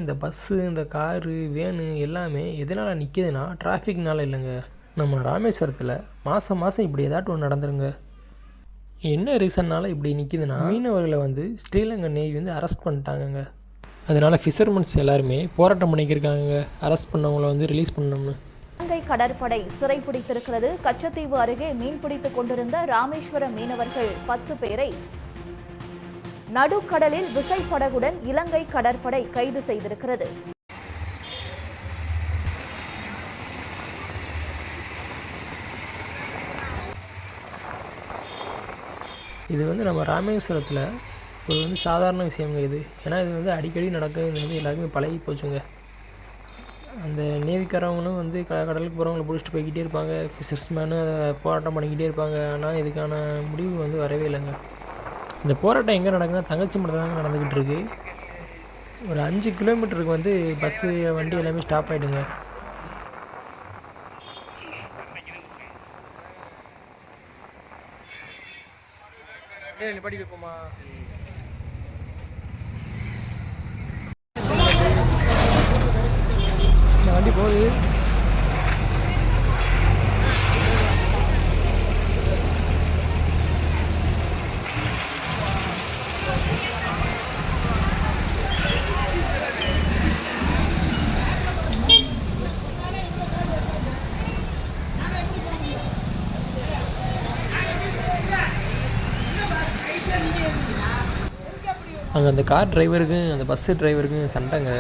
இந்த பஸ்ஸு, இந்த car, van எல்லாமே எதனால் நிற்கிதுன்னா டிராஃபிக்னால இல்லைங்க. நம்ம ராமேஸ்வரத்தில் மாதம் இப்படி ஏதாட்டும் ஒன்று நடந்துருங்க. என்ன ரீசன்னால் இப்படி நிற்கிதுன்னா, மீனவர்களை ஸ்ரீலங்கன் நேவி அரெஸ்ட் பண்ணிட்டாங்கங்க. அதனால் ஃபிஷர்மன்ஸ் எல்லாருமே போராட்டம் பண்ணிக்கிருக்காங்க, அரெஸ்ட் பண்ணவங்கள ரிலீஸ் பண்ணணும்னு. இலங்கை கடற்படை சிறைப்பிடித்திருக்கிறது. கச்சத்தீவு அருகே மீன்பிடித்துக் கொண்டிருந்த ராமேஸ்வரம் மீனவர்கள் 10 பேரை நடுக்கடலில் விசைப்படகுடன் இலங்கை கடற்படை கைது செய்திருக்கிறது. இது நம்ம ராமேஸ்வரத்தில் ஒரு சாதாரண விஷயங்க இது. ஏன்னா இது அடிக்கடி நடக்கிறது, எல்லாருக்குமே பழகி போச்சுங்க. அந்த நேவிக்காரவங்களும் கடலுக்கு போகிறவங்களை பிடிச்சிட்டு போய்கிட்டே இருப்பாங்க, ஃபிஷர்ஸ்மேனு போராட்டம் பண்ணிக்கிட்டே இருப்பாங்க. ஆனால் இதுக்கான முடிவு வரவே இல்லைங்க. இந்த போராட்டம் எங்கே நடக்குதுன்னா தங்கச்சி மட்டும் தாங்க நடந்துக்கிட்டு இருக்கு. ஒரு 5 கிலோமீட்டருக்கு பஸ்ஸு வண்டி எல்லாமே ஸ்டாப் ஆகிடுங்க. படிக்க வைப்போமா? வண்டி போகுது. அங்கே அந்த கார் டிரைவருக்கும் அந்த பஸ்ஸு டிரைவருக்கும் சண்டைங்க.